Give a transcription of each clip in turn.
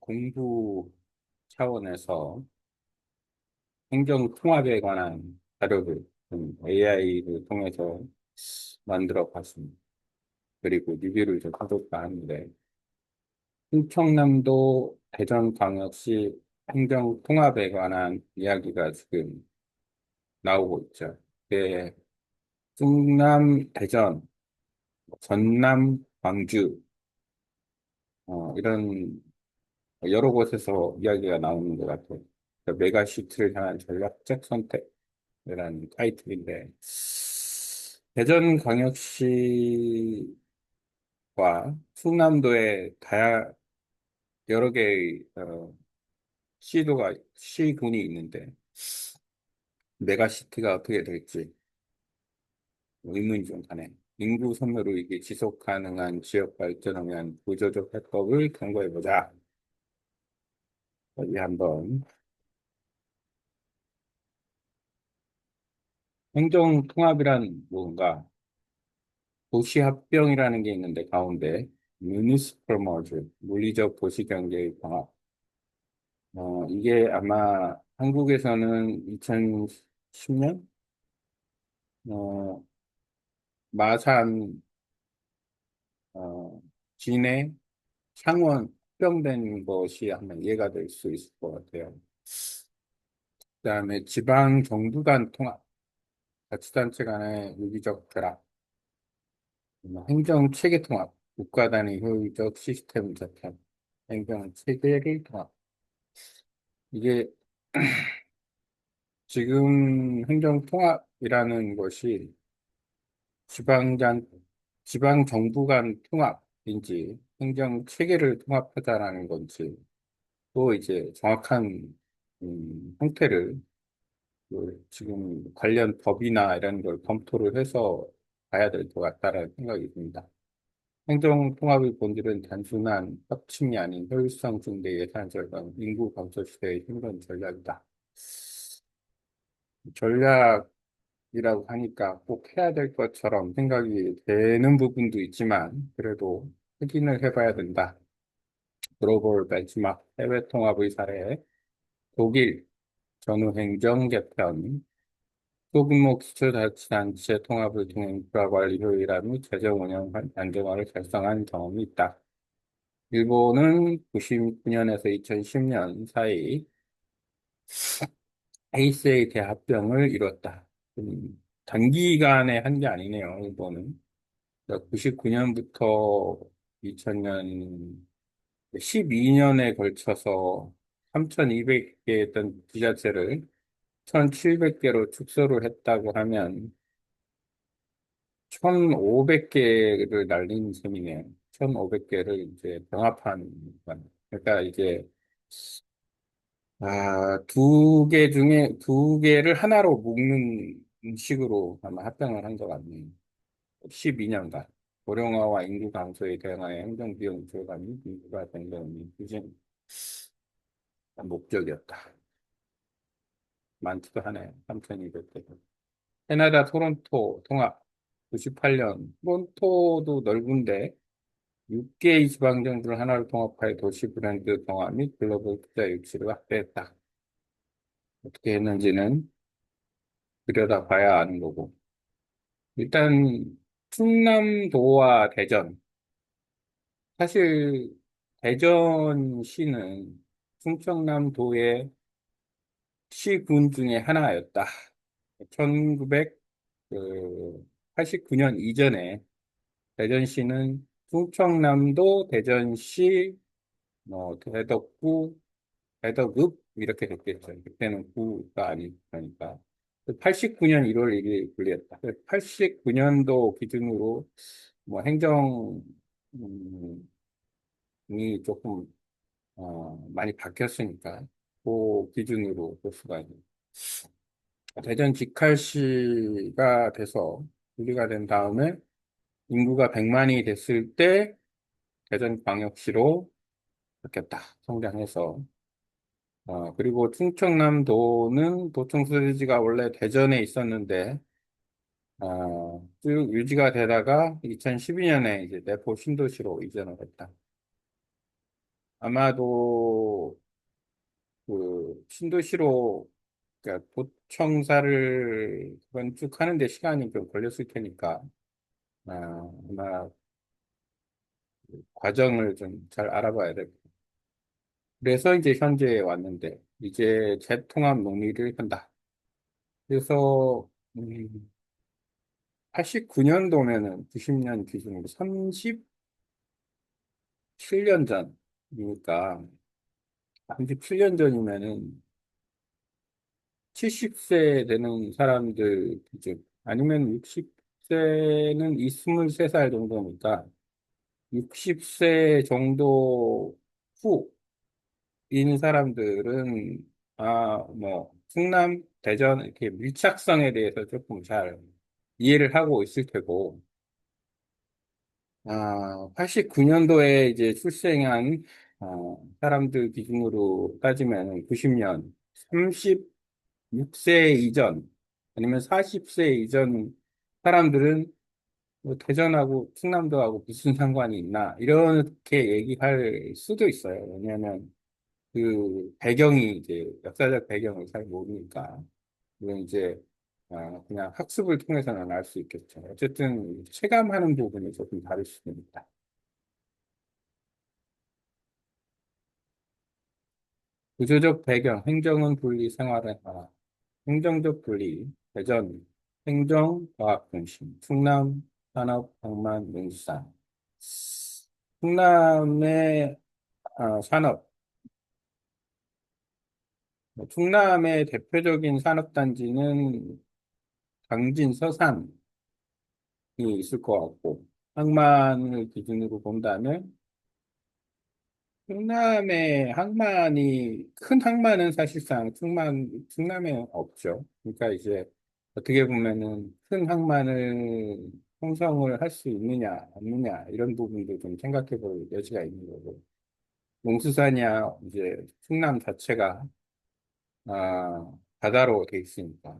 공부 차원에서 행정 통합에 관한 자료를 AI를 통해서 만들어 봤습니다. 그리고 리뷰를 좀 해볼까 하는데, 충청남도 대전광역시 행정 통합에 관한 이야기가 지금 나오고 있죠. 네, 충남, 대전, 전남, 광주, 이런 여러 곳에서 이야기가 나오는 것 같아요. 그러니까 메가시티를 향한 전략적 선택이라는 타이틀인데, 대전광역시와 충남도의 여러 개의 시군이 있는데, 메가시티가 어떻게 될지 의문이 좀 가네. 인구 소멸로 이게 지속 가능한 지역 발전을 위한 구조적 해법을 경고해보자. 여기 한번 행정통합이란 뭔가 도시합병이라는 게 있는데 가운데 municipal merge, 물리적 도시경제의 병합. 이게 아마 한국에서는 2010년 마산, 어, 진해, 창원 합병된 것이 아마 이해가 될 수 있을 것 같아요. 그다음에 지방 정부 간 통합, 자치단체 간의 유기적 결합, 행정 체계 통합, 국가 단위 효율적 시스템 자탄, 행정 체계를 통합. 이게 지금 행정 통합이라는 것이 지방장, 지방 정부 간 통합인지 행정 체계를 통합하자라는 건지 또 이제 정확한 형태를 지금 관련 법이나 이런 걸 검토를 해서 봐야 될 것 같다라는 생각이 듭니다. 행정 통합의 본질은 단순한 협침이 아닌 효율성 증대 예산 절감, 인구 감소 시대의 힘든 전략이다. 전략이라고 하니까 꼭 해야 될 것처럼 생각이 되는 부분도 있지만 그래도 확인을 해봐야 된다. 글로벌 벤치마크 해외 통합의 사례, 독일 전후행정 개편, 소규모 기초자치단체 통합을 통해 인프라 관리 효율화 및 재정 운영 안정화를 달성한 경험이 있다. 일본은 99년에서 2010년 사이 헤이세이 대합병을 이뤘다. 단기간에 한 게 아니네요, 일본은. 99년부터 2000년, 12년에 걸쳐서 3,200개였던 지자체를 1,700개로 축소를 했다고 하면 1,500개를 날린 셈이네요. 1,500개를 이제 병합한 건. 그러니까 이제 두 개 중에 두 개를 하나로 묶는 식으로 아마 합병을 한 것 같네요. 12년간 고령화와 인구 감소에 대응하여 행정비용 절감 및 인구가 변동이 규정 목적이었다. 많지도 하네요. 3,200개. 캐나다 토론토 통합 98년 토론토도 넓은데 6개의 지방정부를 하나로 통합하여 도시 브랜드 통합 및 글로벌 투자 유치를 확대했다. 어떻게 했는지는 들여다봐야 아는 거고. 일단 충남도와 대전. 사실 대전시는 충청남도의 시군 중에 하나였다. 1989년 이전에 대전시는 충청남도 대전시 대덕구 대덕읍 이렇게 됐겠죠. 그때는 구가 아니니까. 89년 1월 1일 분리했다. 89년도 기준으로 뭐 행정이 조금 많이 바뀌었으니까 그 기준으로 볼 수가 있는. 대전 직할시가 돼서 분리가 된 다음에 인구가 100만이 됐을 때 대전광역시로 바뀌었다. 성장해서. 그리고 충청남도는 도청 소재지가 원래 대전에 있었는데 쭉 유지가 되다가 2012년에 이제 내포 신도시로 이전을 했다. 아마도 그 신도시로 그러니까 도청사를 건축하는데 시간이 좀 걸렸을 테니까 아마 과정을 좀 잘 알아봐야 돼. 그래서 이제 현재에 왔는데 이제 재통합 논의를 한다. 그래서 89년도면은 90년 기준으로 37년 전이니까 37년 전이면은 70세 되는 사람들 기준 아니면 60세는 이 23살 정도니까 60세 정도 후인 사람들은 뭐 충남, 대전 이렇게 밀착성에 대해서 조금 잘 이해를 하고 있을 테고 89년도에 이제 출생한 사람들 기준으로 따지면 90년 36세 이전 아니면 40세 이전 사람들은 뭐 대전하고 충남도하고 무슨 상관이 있나 이렇게 얘기할 수도 있어요. 왜냐하면 그 배경이 이제 역사적 배경을 잘 모르니까 이건 이제 그냥 학습을 통해서는 알 수 있겠죠. 어쨌든 체감하는 부분이 조금 다를 수는 있다. 구조적 배경, 행정은 분리, 생활은 하나. 행정적 분리, 대전, 행정, 과학 중심, 충남, 산업, 방만, 농수산. 충남의 산업, 충남의 대표적인 산업단지는 당진 서산이 있을 것 같고, 항만을 기준으로 본다면 충남의 항만이 큰 항만은 사실상 충남에 없죠. 그러니까 이제 어떻게 보면은 큰 항만을 형성을 할 수 있느냐 없느냐 이런 부분도 좀 생각해 볼 여지가 있는 거고 농수산이야 이제 충남 자체가 바다로 돼 있으니까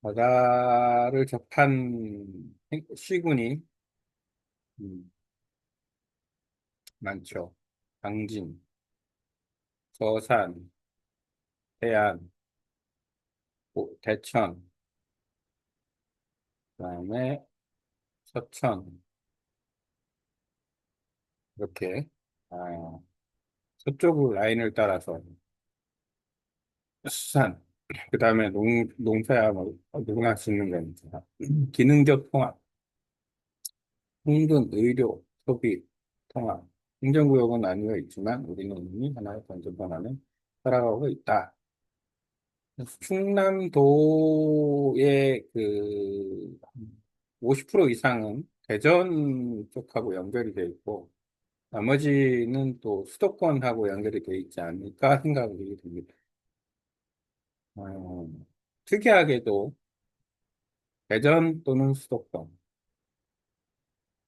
바다를 접한 시군이 음, 많죠. 당진, 서산, 해안, 대천 그다음에 서천 이렇게 아, 서쪽 라인을 따라서 수산 그다음에 농사야 뭐 누구나 짓는 거니까 기능적 통합, 흥분, 의료, 소비, 통합 행정구역은 나뉘어 있지만 우리는 이미 하나의 건전번 안에 살아가고 있다. 그래서 충남도의 그 50% 이상은 대전 쪽하고 연결이 돼 있고 나머지는 또 수도권하고 연결이 돼 있지 않을까 생각이 듭니다. 어, 특이하게도 대전 또는 수도권,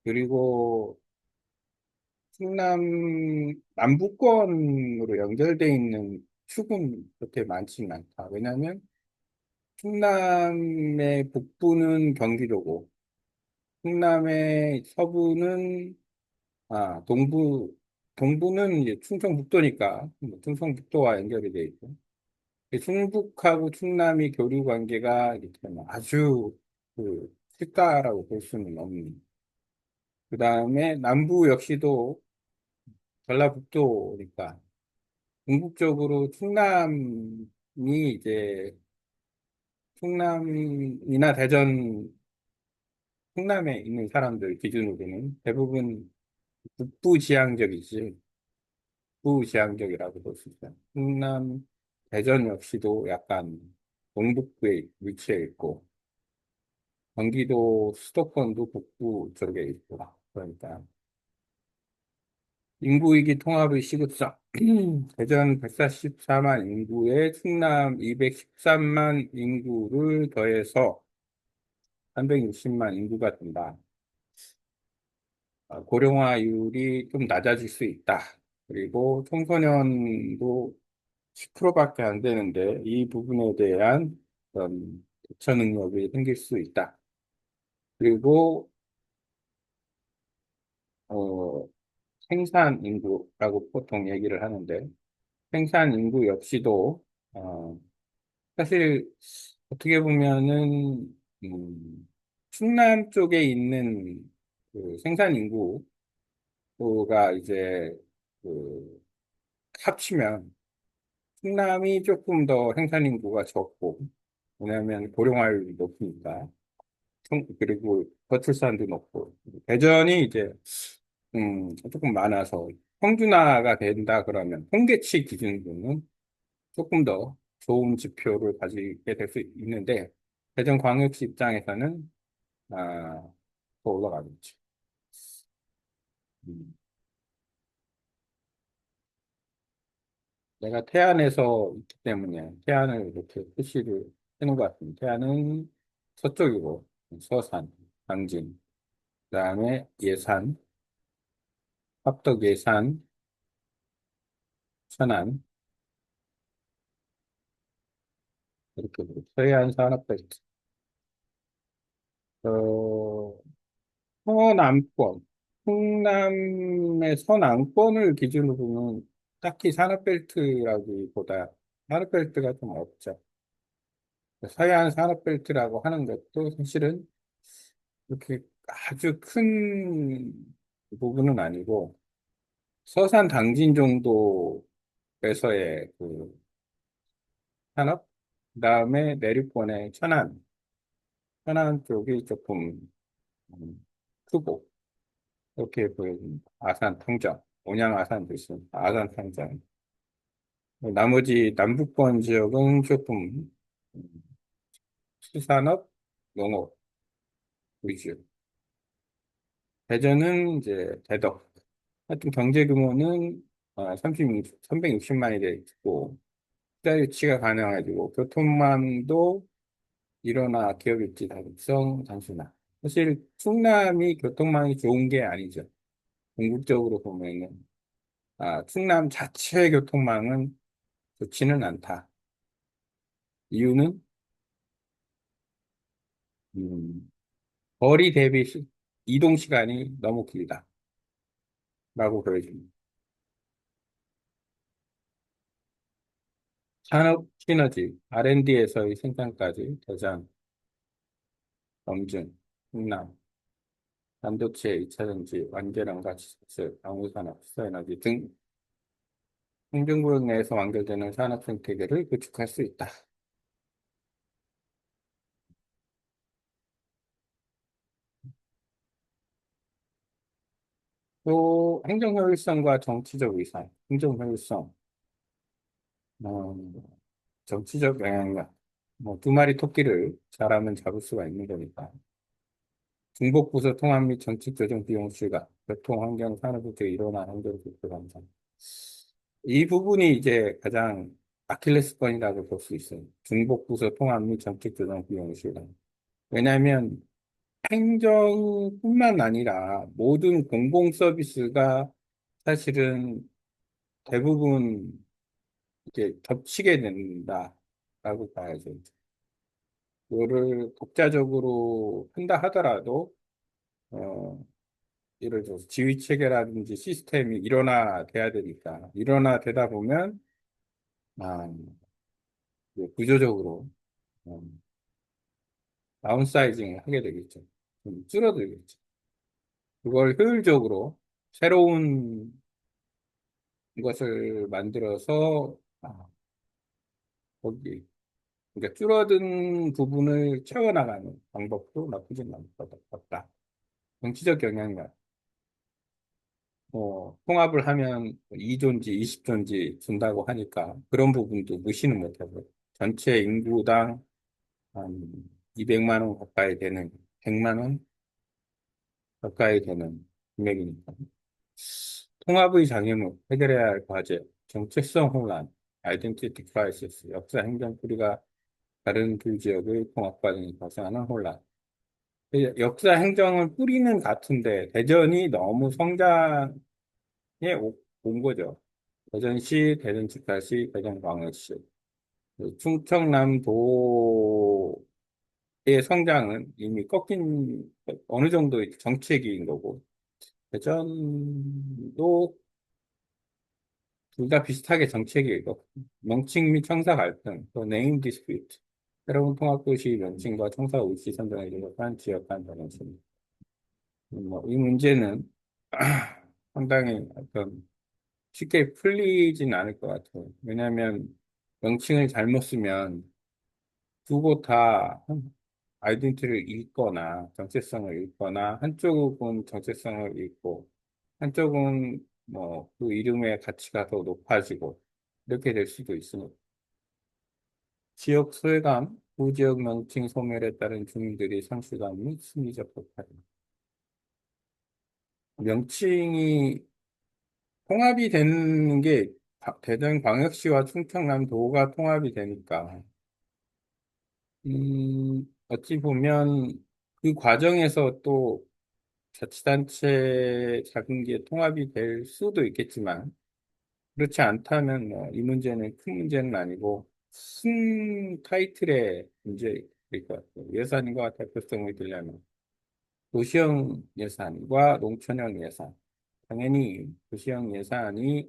그리고 충남 남부권으로 연결돼 있는 축은 그렇게 많지는 않다. 왜냐하면 충남의 북부는 경기도고, 충남의 서부는, 동부는 이제 충청북도니까, 뭐 충청북도와 연결이 돼 있고, 충북하고 충남이 교류 관계가 이렇게 뭐 아주 쉽다라고 볼 수는 없는. 그 다음에 남부 역시도 전라북도니까 궁극적으로 충남이 이제 충남이나 대전, 충남에 있는 사람들 기준으로는 대부분 북부지향적이지 북부지향적이라고 볼 수 있어요. 충남, 대전 역시도 약간 동북부에 위치해 있고 경기도 수도권도 북부 쪽에 있고 그러니까 인구위기 통합의 시급성 대전 144만 인구에 충남 213만 인구를 더해서 360만 인구가 된다. 고령화율이 좀 낮아질 수 있다. 그리고 청소년도 10%밖에 안 되는데 이 부분에 대한 대처 능력이 생길 수 있다. 그리고 어, 생산 인구라고 보통 얘기를 하는데, 생산 인구 역시도, 어, 사실 어떻게 보면은, 충남 쪽에 있는 그 생산 인구가 이제 그 합치면 충남이 조금 더 생산 인구가 적고, 왜냐하면 고령화율이 높으니까. 그리고 저출산도 높고 대전이 이제 조금 많아서 평준화가 된다 그러면 통계치 기준으로는 조금 더 좋은 지표를 가지게 될 수 있는데 대전광역시 입장에서는 더 올라가겠죠. 음, 내가 태안에서 있기 때문에 태안을 이렇게 표시를 해놓은 것 같습니다. 태안은 서쪽이고 서산, 당진, 그다음에 예산, 합덕 예산, 천안 이렇게 서해안 산업벨트. 어, 서남권, 충남의 서남권을 기준으로 보면 딱히 산업벨트라기보다 산업벨트가 좀 없죠. 서해안 산업벨트라고 하는 것도 사실은 그렇게 아주 큰 부분은 아니고 서산 당진 정도에서의 그 산업, 그다음에 내륙권의 천안 쪽이 조금 크고 이렇게 보여집니다. 아산 통장, 온양 아산 도시, 아산 통장. 나머지 남부권 지역은 조금 음, 수산업, 농업 위주. 대전은 이제 대덕. 하여튼 경제 규모는 360만이 돼 있고, 투자 유치가 가능해지고, 교통망도 일어나 기업 입지 다국성 단순화. 사실 충남이 교통망이 좋은 게 아니죠. 궁극적으로 보면은 충남 자체 교통망은 좋지는 않다. 이유는 음, 거리 대비 이동 시간이 너무 길다라고 보여집니다. 산업 시너지, R&D에서의 생산까지 대전, 염준, 충남, 반도체, 2차전지, 완제랑과 지식설, 방위산업, 수소에너지 등 행정구역 내에서 완결되는 산업 생태계를 구축할 수 있다. 또 행정효율성과 정치적 위상, 행정효율성, 어, 정치적 영향력, 뭐 두 마리 토끼를 잘하면 잡을 수가 있는 거니까. 중복부서 통합 및 정책 조정 비용 실각, 교통, 환경, 산업의 일어난 행정국토 감산. 이 부분이 이제 가장 아킬레스건이라고 볼 수 있어요. 중복부서 통합 및 정책 조정 비용 실각. 왜냐하면 행정뿐만 아니라 모든 공공 서비스가 사실은 대부분 이제 겹치게 된다라고 봐야죠. 이거를 독자적으로 한다 하더라도 어, 예를 들어서 지휘 체계라든지 시스템이 일원화돼야 되니까 일원화되다 보면 아, 이제 구조적으로 어, 다운사이징을 하게 되겠죠. 좀 줄어들겠죠. 그걸 효율적으로 새로운 것을 만들어서 거기 그러니까 줄어든 부분을 채워나가는 방법도 나쁘진 않을 것 같다. 정치적 영향력. 통합을 하면 2조인지 20조인지 준다고 하니까 그런 부분도 무시는 못하고 전체 인구당 한 200만 원 가까이 되는 100만 원 가까이 되는 금액이니까 통합의 장애물 해결해야 할 과제 정체성 혼란 아이덴티티 크라이시스 역사 행정 뿌리가 다른 두 지역의 통합 과정이 발생하는 혼란 역사 행정은 뿌리는 같은데 대전이 너무 성장해 온 거죠. 대전시, 대전특별시, 대전광역시. 충청남도의 성장은 이미 꺾인 어느 정도 정책인 거고 대전도 둘 다 비슷하게 정책이 있고, 명칭 및 청사 갈등, 또 네임 디스피트, 새로운 통합도시 명칭과 청사 위치 선정에 기록한 지역 간 변형입니다. 이 문제는 상당히 어떤 쉽게 풀리진 않을 것 같아요. 왜냐하면 명칭을 잘못 쓰면 두 곳 다 아이덴티티를 잃거나 정체성을 잃거나 한쪽은 정체성을 잃고 한쪽은 뭐 그 이름의 가치가 더 높아지고 이렇게 될 수도 있습니다. 지역 소외감, 구지역 명칭 소멸에 따른 주민들이 상실감 및 심리적 폭발. 명칭이 통합이 되는 게 대전광역시와 충청남도가 통합이 되니까 어찌 보면 그 과정에서 또 자치단체 작은 게 통합이 될 수도 있겠지만 그렇지 않다면 뭐 이 문제는 큰 문제는 아니고 큰 타이틀의 문제일 것 같아요. 예산과 대표성을 들려면 도시형 예산과 농촌형 예산. 당연히 도시형 예산이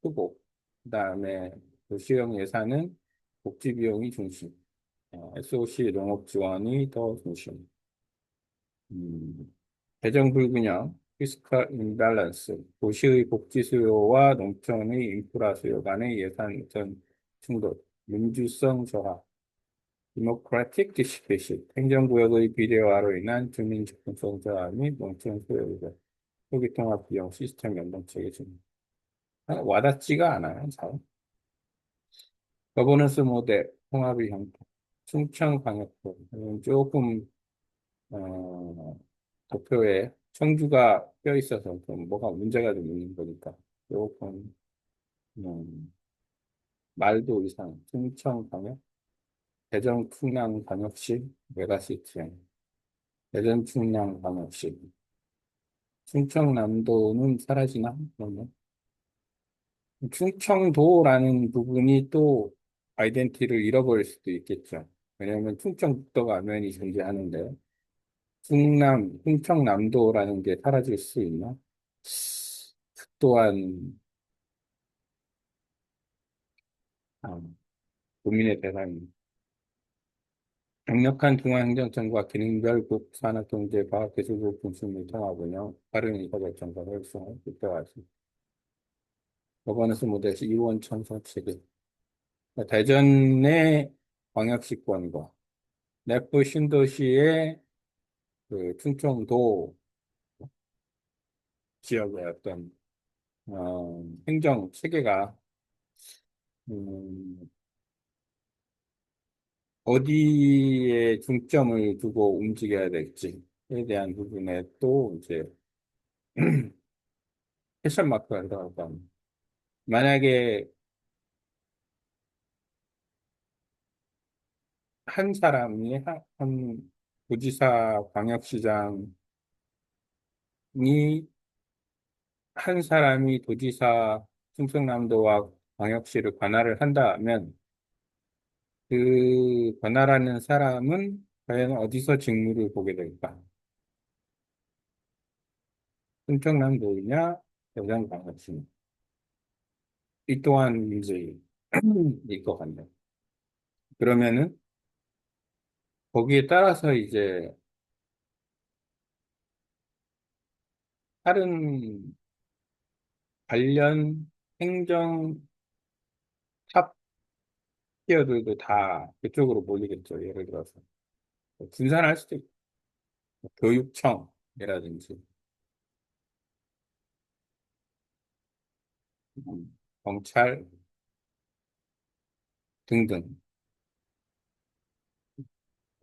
크고 그다음에 도시형 예산은 복지 비용이 중심. SOC 농업 지원이 더 중심. 음, 재정 불균형, 피스컬 임밸런스, 도시의 복지 수요와 농촌의 인프라 수요 간의 예산 충돌, 민주성 저하, 디모크라틱 디시피시, 행정구역의 비례화로 인한 주민 접근성 저하 및 농촌 수요 유발, 소기통합 비용 시스템 연동체계 중 와닿지가 않아요. 잘. 거버넌스 모델, 통합의 형태, 충청광역도 조금 도표에 청주가 껴 있어서 좀 뭐가 문제가 좀 있는 거니까 조금 음, 말도 이상 충청광역, 대전 충남광역시, 메가시티, 대전 충남광역시, 충청남도는 사라지나? 그러면 충청도라는 부분이 또 아이덴티티를 잃어버릴 수도 있겠죠. 왜냐하면 충청북도가 면이 존재하는데 충청남도라는 게 사라질 수 있나? 또한 아, 고민의 대상입니다. 강력한 중앙행정청과 기능별 산업경제 과학기술국 중심의 통합운영, 빠른 의사결정과 활성을 국가화시. 법원에서 모델시 이원 천성 체계. 대전의 광역시권과 내부 신도시의 그 충청도 지역의 어떤 행정 체계가 음, 어디에 중점을 두고 움직여야 될지에 대한 부분에 또 이제 패션 마크가 들어가고 합니다. 만약에 한 사람이 한 도지사 광역시장이 한 사람이 도지사 충청남도와 광역시를 관할을 한다면 그 관할하는 사람은 과연 어디서 직무를 보게 될까? 충청남도이냐, 대전광역시냐? 이 또한 문제일 것 같네요. 그러면은 거기에 따라서 이제 다른 관련 행정 탑 티어들도 다 그쪽으로 몰리겠죠. 예를 들어서 분산할 수도 있고 교육청이라든지 경찰 등등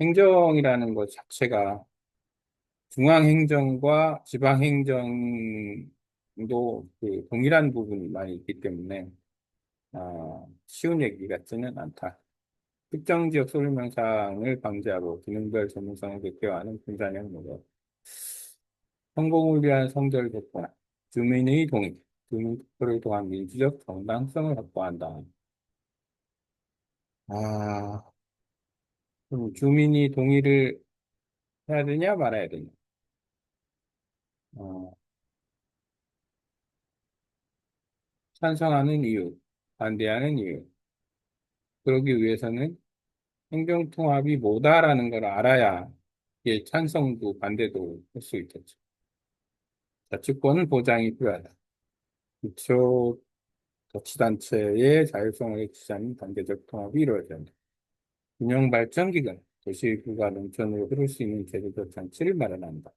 행정이라는 것 자체가 중앙행정과 지방행정도 그 동일한 부분이 많이 있기 때문에 쉬운 얘기 같지는 않다. 특정 지역 소유명상을 방지하고 기능별 전문성을 극대화하는 분산형 노력. 성공을 위한 성별 객관, 주민의 동의, 주민 투표를 통한 민주적 정당성을 확보한다. 아, 그럼 주민이 동의를 해야 되냐 말아야 되냐? 어, 찬성하는 이유, 반대하는 이유. 그러기 위해서는 행정통합이 뭐다라는 걸 알아야 이게 찬성도 반대도 할 수 있겠죠. 자치권은 보장이 필요하다. 기초 자치단체의 자율성을 지향하는 단계적 통합이 이루어져야 한다. 균형발전기금, 도시부가 농촌으로 흐를 수 있는 제도적 장치를 마련한다.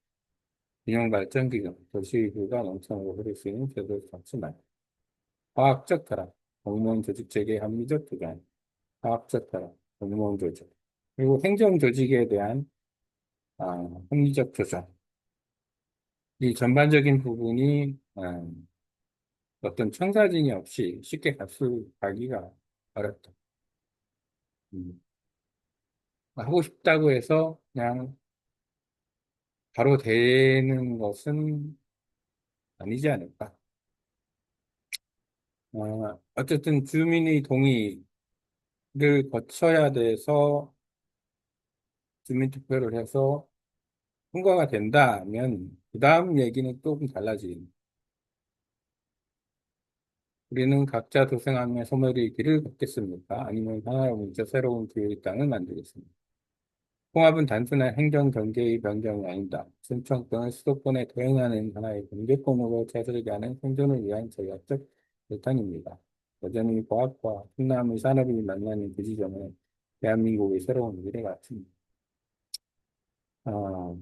균형발전기금, 도시부가 농촌으로 흐를 수 있는 제도적 장치 마련. 과학적 결합, 공무원 조직체계 합리적 조정, 과학적 결합, 공무원 조직, 그리고 행정 조직에 대한 합리적 조정. 이 전반적인 부분이 어떤 청사진이 없이 쉽게 가기가 어렵다. 음, 하고 싶다고 해서 그냥 바로 되는 것은 아니지 않을까. 어쨌든 주민의 동의를 거쳐야 돼서 주민투표를 해서 통과가 된다면 그 다음 얘기는 조금 달라집니다. 우리는 각자 도생하며 소멸의 길을 걷겠습니까? 아니면 하나로 뭉쳐 새로운 기회의 땅을 만들겠습니까? 통합은 단순한 행정 경계의 변경이 아니다. 충청권을 수도권에 대응하는 하나의 경제권으로 체제를 하는 생존을 위한 전략적 결단입니다. 여전히 과학과 충남의 산업이 만나는 그 지점은 대한민국의 새로운 미래가 같습니다. 어,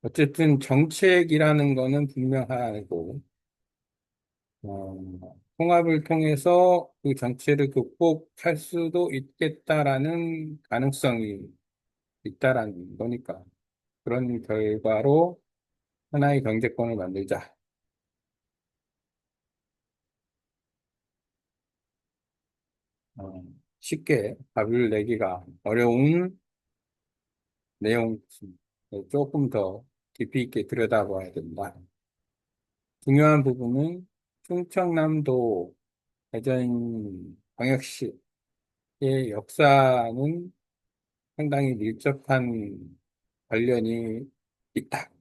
어쨌든 정책이라는 거는 분명하고, 통합을 통해서 그 정체를 극복할 수도 있겠다라는 가능성이 있다라는 거니까. 그런 결과로 하나의 경제권을 만들자. 어, 쉽게 답을 내기가 어려운 내용, 조금 더 깊이 있게 들여다봐야 된다. 중요한 부분은 충청남도 대전 광역시의 역사는 상당히 밀접한 관련이 있다.